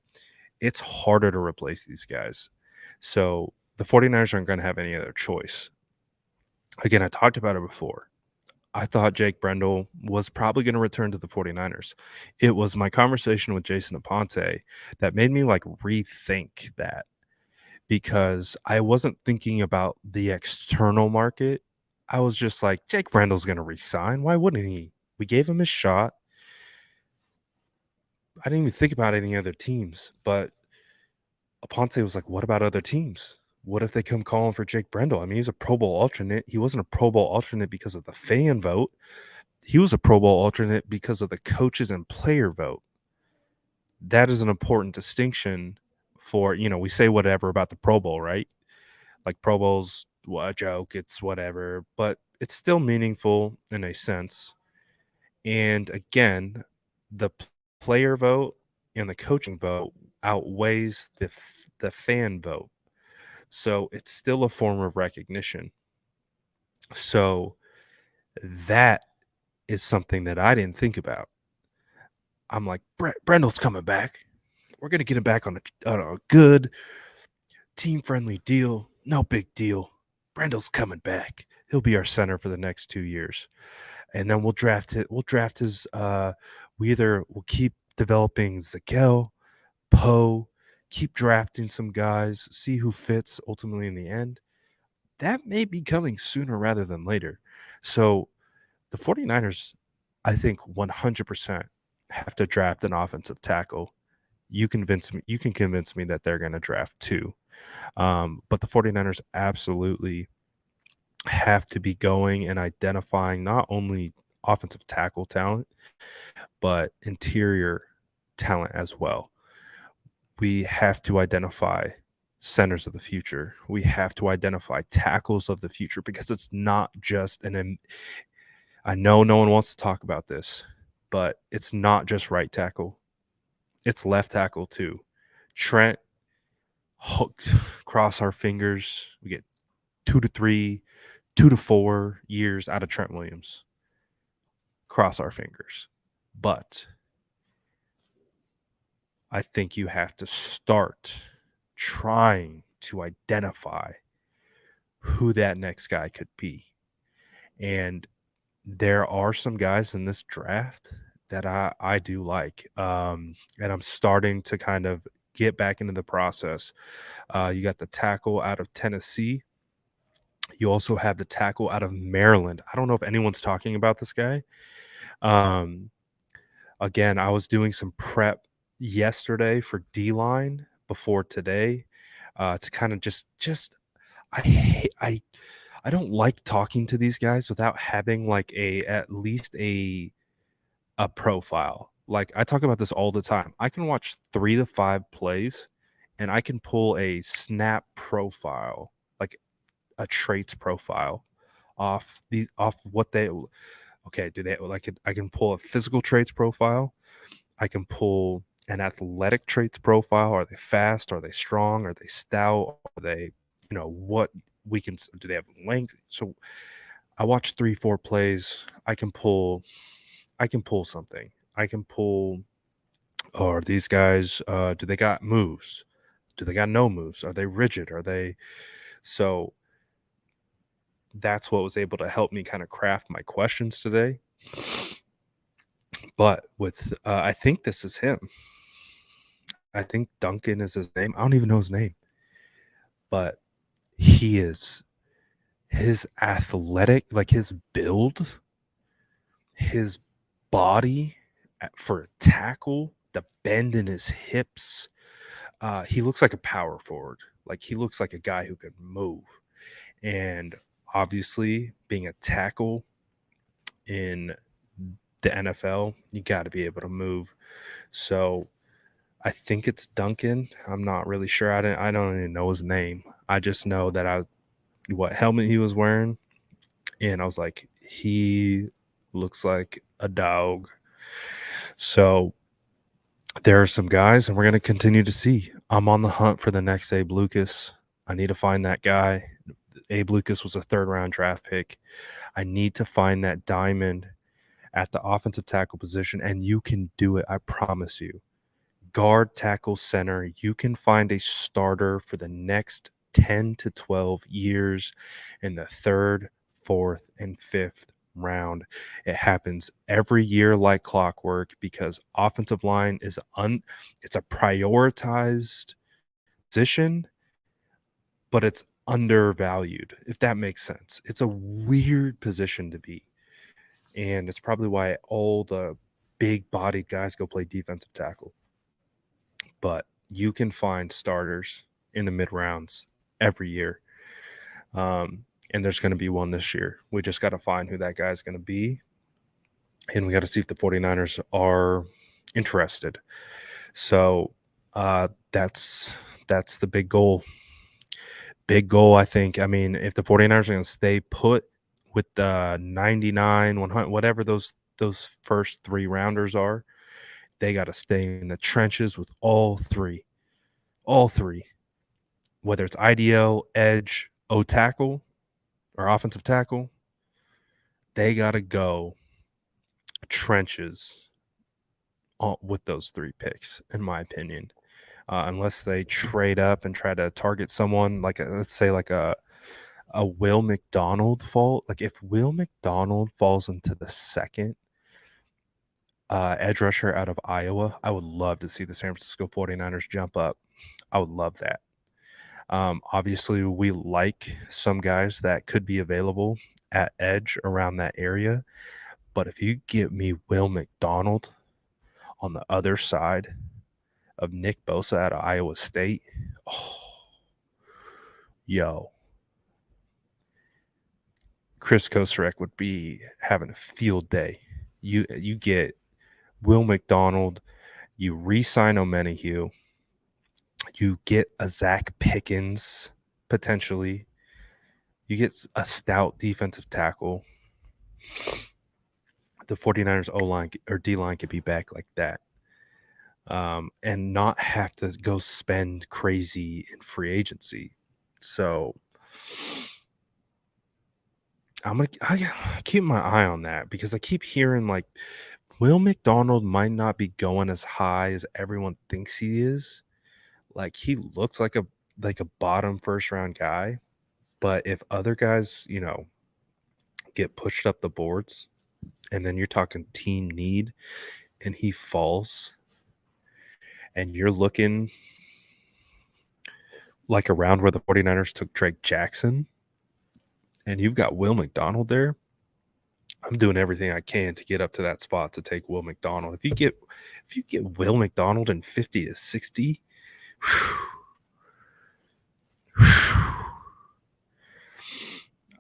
it's harder to replace these guys. So the 49ers aren't going to have any other choice. Again, I talked about it before. I thought Jake Brendel was probably going to return to the 49ers. It was my conversation with Jason Aponte that made me rethink that, because I wasn't thinking about the external market. I was just like, Jake Brendel's going to resign. Why wouldn't he? We gave him his shot. I didn't even think about any other teams, but Aponte was like, what about other teams? What if they come calling for Jake Brendel? I mean, he's a Pro Bowl alternate. He wasn't a Pro Bowl alternate because of the fan vote. He was a Pro Bowl alternate because of the coaches and player vote. That is an important distinction for, we say whatever about the Pro Bowl, right? Like Pro Bowl's a joke, it's whatever, but it's still meaningful in a sense. And again, the player vote and the coaching vote outweighs the fan vote. So it's still a form of recognition. So that is something that I didn't think about. I'm like, Brendel's coming back. We're going to get him back on a good team friendly deal, no big deal. Brendel's coming back. He'll be our center for the next 2 years. And then we'll draft it. We'll draft his we'll keep developing Zakel, Poe, keep drafting some guys, see who fits ultimately in the end. That may be coming sooner rather than later. So the 49ers, I think 100% have to draft an offensive tackle. You can convince me that they're going to draft two. But the 49ers absolutely have to be going and identifying not only offensive tackle talent, but interior talent as well. We have to identify centers of the future. We have to identify tackles of the future because it's not just I know no one wants to talk about this, but it's not just right tackle. It's left tackle too. Trent, cross our fingers. We get 2 to 4 years out of Trent Williams. Cross our fingers. But I think you have to start trying to identify who that next guy could be. And there are some guys in this draft that I do like. And I'm starting to kind of get back into the process. You got the tackle out of Tennessee. You also have the tackle out of Maryland. I don't know if anyone's talking about this guy. Again, I was doing some prep yesterday for D-line before today to kind of just I don't like talking to these guys without having like at least a profile. Like I talk about this all the time. I can watch 3 to 5 plays and I can pull a snap profile, like a traits profile off what they okay, do they like it? I can pull a physical traits profile. I can pull an athletic traits profile. Are they fast? Are they strong? Are they stout? Are they, what do they have length? So I watch 3-4 plays. I can pull something. I can pull, are these guys, do they got moves? Do they got no moves? Are they rigid? So that's what was able to help me kind of craft my questions today. But I think this is him. I think Duncan is his name. I don't even know his name. But his athletic, like his build, his body for a tackle, the bend in his hips. He looks like a power forward. Like he looks like a guy who can move. And obviously, being a tackle in the NFL, you got to be able to move. So I think it's Duncan. I'm not really sure. I don't even know his name. I just know that what helmet he was wearing, and I was like, he looks like a dog. So there are some guys, and we're going to continue to see. I'm on the hunt for the next Abe Lucas. I need to find that guy. Abe Lucas was a 3rd-round draft pick. I need to find that diamond at the offensive tackle position, and you can do it. I promise you. Guard, tackle, center, you can find a starter for the next 10 to 12 years in the 3rd, 4th, and 5th round. It happens every year like clockwork because offensive line is it's a prioritized position, but it's undervalued, if that makes sense. It's a weird position to be. And it's probably why all the big-bodied guys go play defensive tackle. But you can find starters in the mid rounds every year. And there's going to be one this year. We just got to find who that guy is going to be. And we got to see if the 49ers are interested. So that's the big goal. Big goal, I think. I mean, if the 49ers are going to stay put with the 99, 100, whatever those first 3 rounders are, they got to stay in the trenches with all three, whether it's IDL, edge, O tackle, or offensive tackle. They got to go trenches with those 3 picks, in my opinion. unless they trade up and try to target someone like let's say like a Will McDonald fall. Like if Will McDonald falls into the second edge rusher out of Iowa, I would love to see the San Francisco 49ers jump up. I would love that. Obviously, we like some guys that could be available at edge around that area. But if you get me Will McDonald on the other side of Nick Bosa out of Iowa State, yo, Chris Kosarek would be having a field day. You get Will McDonald, you re-sign Omenihu, you get a Zach Pickens potentially, you get a stout defensive tackle. The 49ers O-line or D-line could be back like that. And not have to go spend crazy in free agency. So I keep my eye on that because I keep hearing like Will McDonald might not be going as high as everyone thinks he is. Like he looks like a bottom first round guy, but if other guys, get pushed up the boards, and then you're talking team need, and he falls, and you're looking like around where the 49ers took Drake Jackson, and you've got Will McDonald there, I'm doing everything I can to get up to that spot to take Will McDonald. If you get Will McDonald in 50 to 60,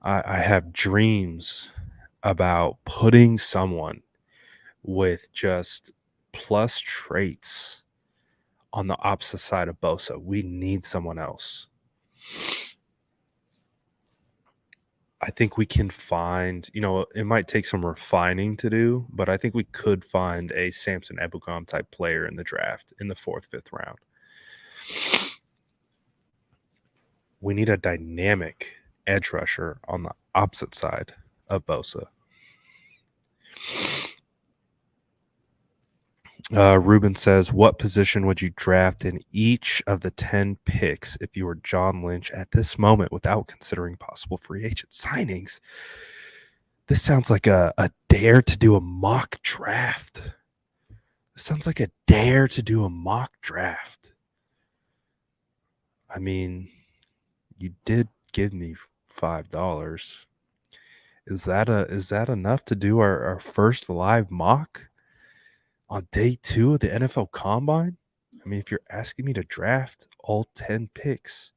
I have dreams about putting someone with just plus traits on the opposite side of Bosa. We need someone else. I think we can find, it might take some refining to do, but I think we could find a Samson Ebukam type player in the draft in the 4th, 5th round. We need a dynamic edge rusher on the opposite side of Bosa. Ruben says, what position would you draft in each of the 10 picks if you were John Lynch at this moment without considering possible free agent signings? This sounds like a dare to do a mock draft. This sounds like a dare to do a mock draft. I mean, you did give me $5. Is that enough to do our first live mock on day 2 of the NFL Combine? I mean, if you're asking me to draft all 10 picks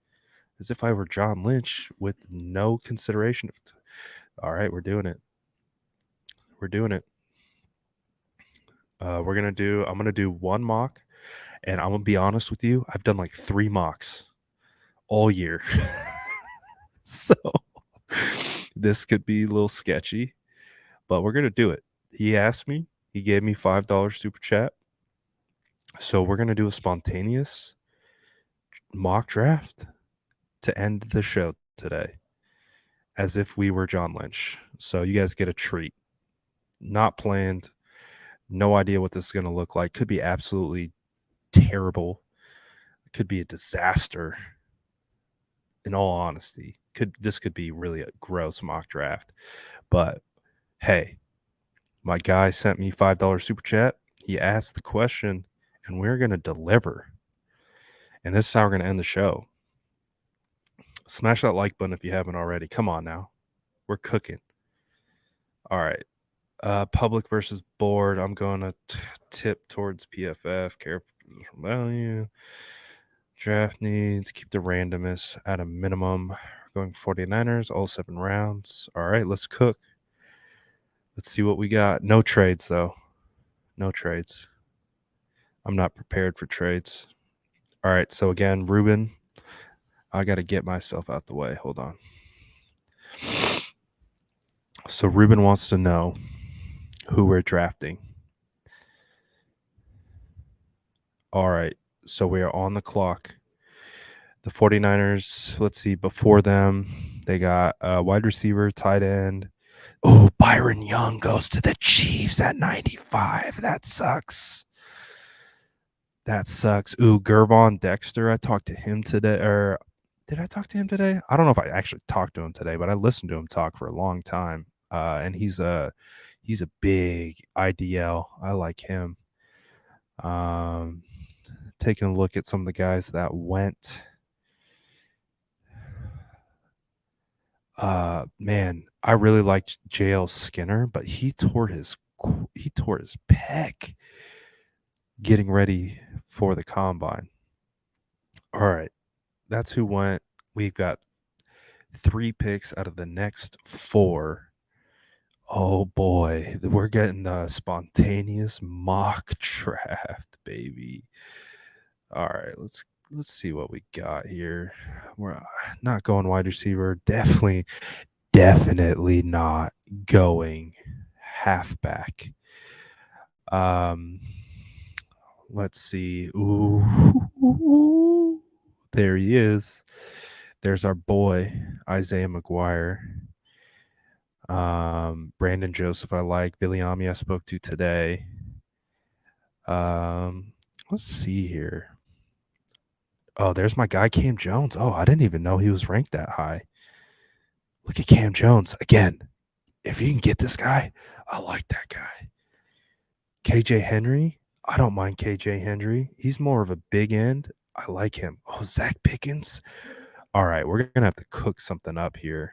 as if I were John Lynch with no consideration of all right, we're doing it. We're doing it. I'm going to do one mock, and I'm going to be honest with you. I've done like 3 mocks all year. So this could be a little sketchy, but we're going to do it. He asked me. He gave me $5 super chat. So we're going to do a spontaneous mock draft to end the show today as if we were John Lynch. So you guys get a treat. Not planned. No idea what this is going to look like. Could be absolutely terrible. It could be a disaster. In all honesty, this could be really a gross mock draft. But hey, my guy sent me $5 super chat. He asked the question, and we're going to deliver. And this is how we're going to end the show. Smash that like button if you haven't already. Come on now. We're cooking. All right. Public versus board. I'm going to tip towards PFF. Careful value. Draft needs. Keep the randomness at a minimum. Going 49ers, all 7 rounds. All right, let's cook. Let's see what we got. No trades, though. No trades. I'm not prepared for trades. All right, so again, Ruben, I got to get myself out the way. Hold on. So Ruben wants to know who we're drafting. All right, so we are on the clock. The 49ers, let's see, before them, they got a wide receiver, tight end. Oh, Byron Young goes to the Chiefs at 95. That sucks. That sucks. Ooh, Gervon Dexter. I talked to him today. Or did I talk to him today? I don't know if I actually talked to him today, but I listened to him talk for a long time. And he's a big IDL. I like him. Taking a look at some of the guys that went. Man, I really liked JL Skinner, but he tore his pec getting ready for the combine. All right, that's who went. We've got 3 picks out of the next 4. Oh boy, we're getting the spontaneous mock draft, baby. All right, let's see what we got here. We're not going wide receiver. Definitely not going halfback. Let's see. Ooh, there he is. There's our boy Isaiah McGuire. Brandon Joseph, I like. Viliami, I spoke to today. Let's see here. Oh, there's my guy Cam Jones. Oh, I didn't even know he was ranked that high. Look at Cam Jones again. If you can get this guy, I like that guy. KJ Henry. I don't mind KJ Henry. He's more of a big end. I like him. Oh, Zach Pickens. All right, we're gonna have to cook something up here.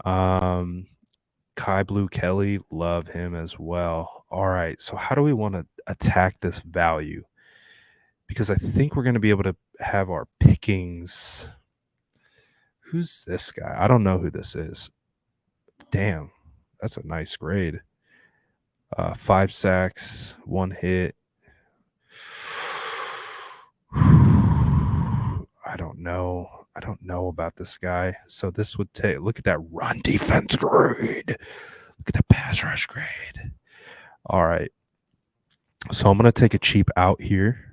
Kai Blue Kelly, love him as well. All right, so how do we want to attack this value? Because I think we're going to be able to have our pickings. Who's this guy? I don't know who this is. Damn, that's a nice grade. 5 sacks, 1 hit. I don't know. I don't know about this guy. So this would take, look at that run defense grade. Look at the pass rush grade. All right. So I'm going to take a cheap out here.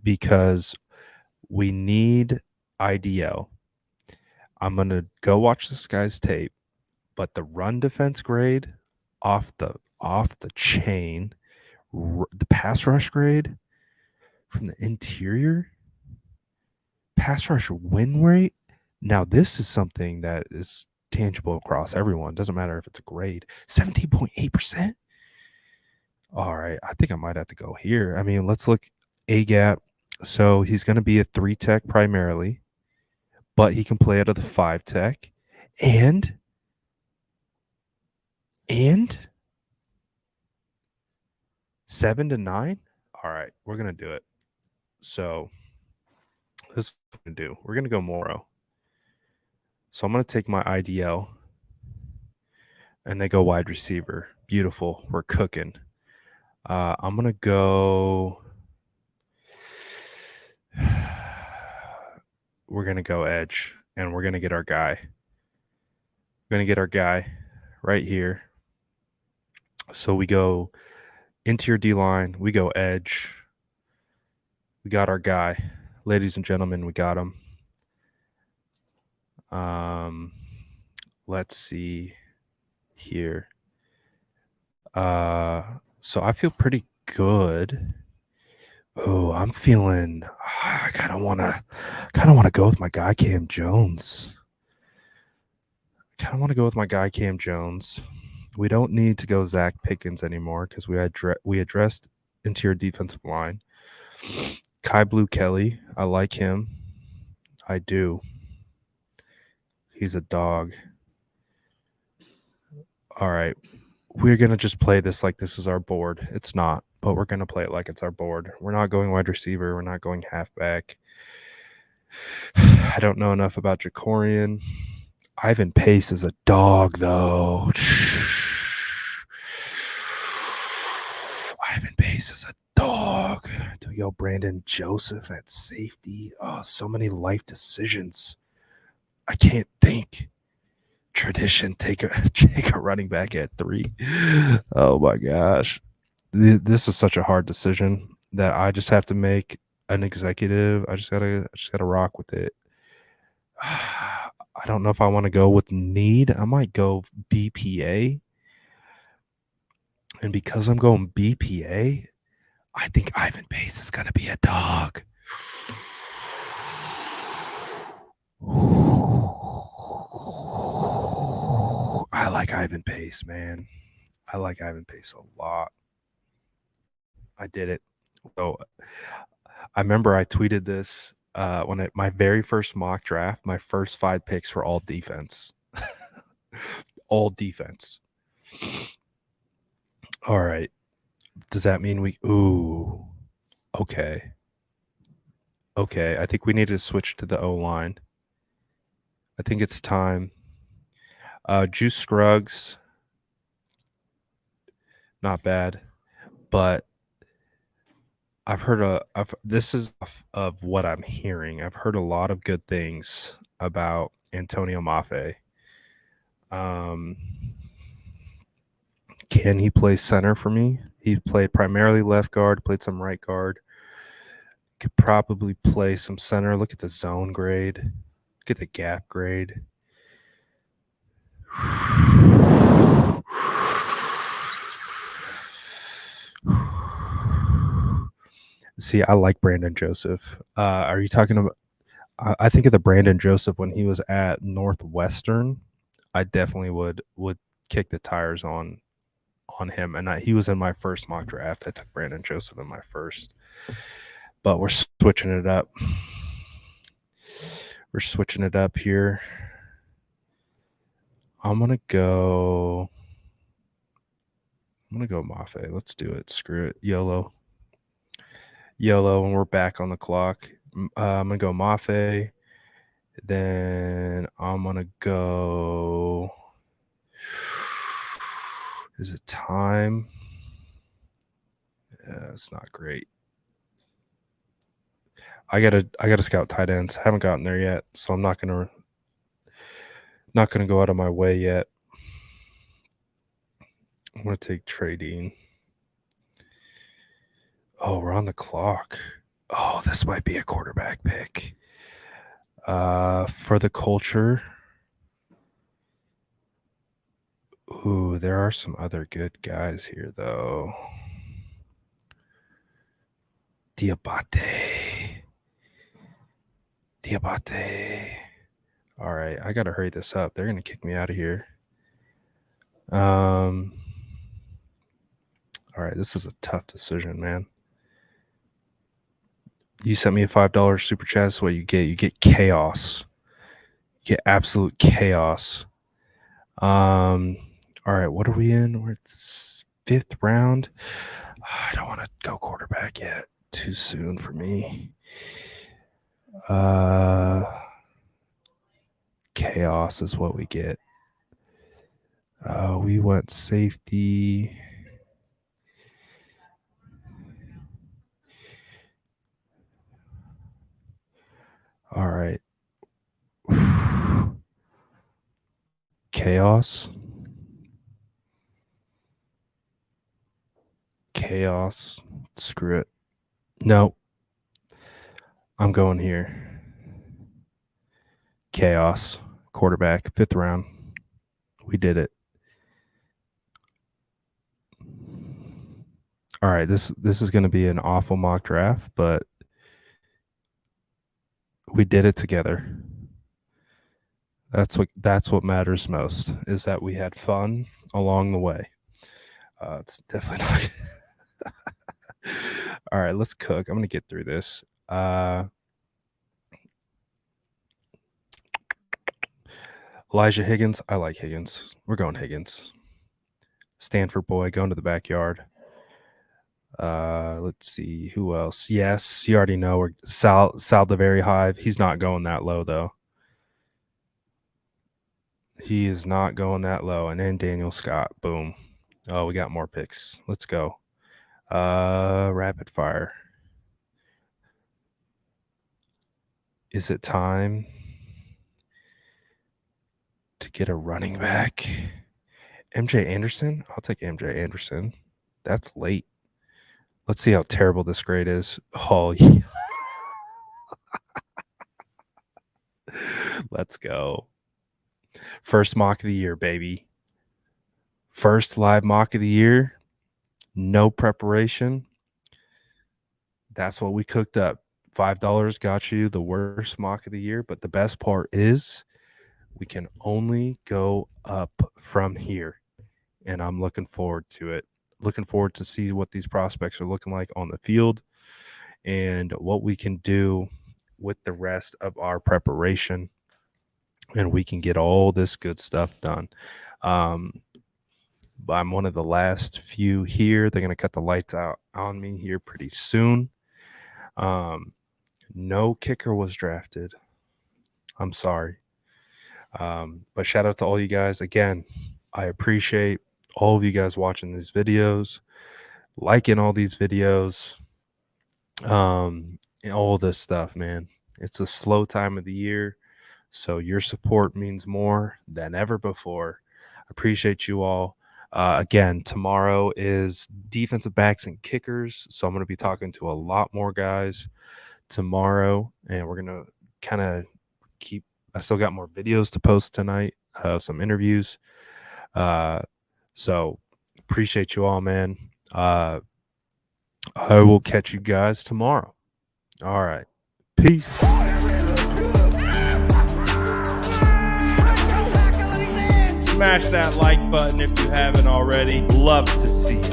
Because we need IDL. I'm going to go watch this guy's tape, but the run defense grade off the chain, the pass rush grade from the interior, pass rush win rate. Now this is something that is tangible across everyone. Doesn't matter if it's a grade. 17.8%. All right, I think I might have to go here. I mean, let's look A gap. So he's going to be a 3 tech primarily, but he can play out of the 5 tech and 7 to 9. All right, we're going to do it. So this is what we're going to do. We're going to go Moro. So I'm going to take my IDL and they go wide receiver. Beautiful. We're cooking. I'm going to go. We're going to go edge and we're going to get our guy. We're going to get our guy right here. So we go interior D-line. We go edge. We got our guy. Ladies and gentlemen, we got him. Let's see here. So I feel pretty good. Oh, I'm feeling. I kind of want to go with my guy Cam Jones. We don't need to go Zach Pickens anymore because we addressed interior defensive line. Kai Blue Kelly, I like him. I do. He's a dog. All right. We're going to just play this like this is our board. It's not, but we're going to play it like it's our board. We're not going wide receiver. We're not going halfback. I don't know enough about Jacorian. Ivan Pace is a dog, though. Ivan Pace is a dog. Do we go Brandon Joseph at safety? Oh, so many life decisions. I can't think. Tradition, take a running back at 3. Oh my gosh. This is such a hard decision that I just have to make an executive. I just gotta rock with it. I don't know if I want to go with need. I might go BPA. And because I'm going BPA, I think Ivan Pace is going to be a dog. I like Ivan Pace, man. I like Ivan Pace a lot. I did it. So I remember I tweeted this when my very first mock draft, my first 5 picks were all defense. All defense. All right. Does that mean ooh. Okay. Okay. I think we need to switch to the O-line. I think it's time. Juice Scruggs. Not bad. But this is of what I'm hearing. I've heard a lot of good things about Antonio Mafe. Can he play center for me? He played primarily left guard, played some right guard. Could probably play some center. Look at the zone grade. Look at the gap grade. See, I like Brandon Joseph. Are you talking about? I think of the Brandon Joseph when he was at Northwestern. I definitely would kick the tires on him, and he was in my first mock draft. I took Brandon Joseph in my first, but we're switching it up. We're switching it up here. I'm gonna go Mafe. Let's do it. Screw it. YOLO. And we're back on the clock. I'm gonna go Mafe. Then I'm gonna go. Is it time? It's not great. I gotta scout tight ends. Haven't gotten there yet, so I'm not gonna go out of my way yet. I'm gonna take Trey Dean. Oh, we're on the clock. Oh, this might be a quarterback pick. For the culture. Ooh, there are some other good guys here, though. Diabate. All right, I gotta hurry this up. They're gonna kick me out of here. All right, this is a tough decision, man. You sent me a $5 super chat. That's what you get. You get chaos. You get absolute chaos. All right, what are we in? We're 5th round. I don't want to go quarterback yet. Too soon for me. Chaos is what we get. We went safety. All right. Chaos. Screw it. No. I'm going here. Chaos. Quarterback. 5th round. We did it. All right. This is going to be an awful mock draft, but we did it together. That's what matters most, is that we had fun along the way. It's definitely not. All right, let's cook. I'm gonna get through this. Elijah Higgins. I like Higgins. We're going Higgins. Stanford boy going to the backyard. Let's see who else. Yes, you already know. We're Sal the Very Hive. He's not going that low though. He is not going that low. And then Daniel Scott. Boom. Oh, we got more picks. Let's go. Rapid fire. Is it time to get a running back? MJ Anderson? I'll take MJ Anderson. That's late. Let's see how terrible this grade is. Oh, yeah. Let's go. First mock of the year, baby. First live mock of the year. no preparation. That's what we cooked up. $5 got you the worst mock of the year, but the best part is we can only go up from here, and I'm looking forward to it. Looking forward to see what these prospects are looking like on the field and what we can do with the rest of our preparation, and we can get all this good stuff done. I'm one of the last few here. They're going to cut the lights out on me here pretty soon. No kicker was drafted. I'm sorry. But shout out to all you guys. Again, I appreciate all of you guys watching these videos, liking all these videos, and all this stuff, man. It's a slow time of the year, so your support means more than ever before. Appreciate you all. Again, tomorrow is defensive backs and kickers, so I'm going to be talking to a lot more guys tomorrow, and we're going to kind of keep – I still got more videos to post tonight, some interviews. So appreciate you all, man. I will catch you guys tomorrow. All right. Peace. Smash that like button if you haven't already. Love to see it.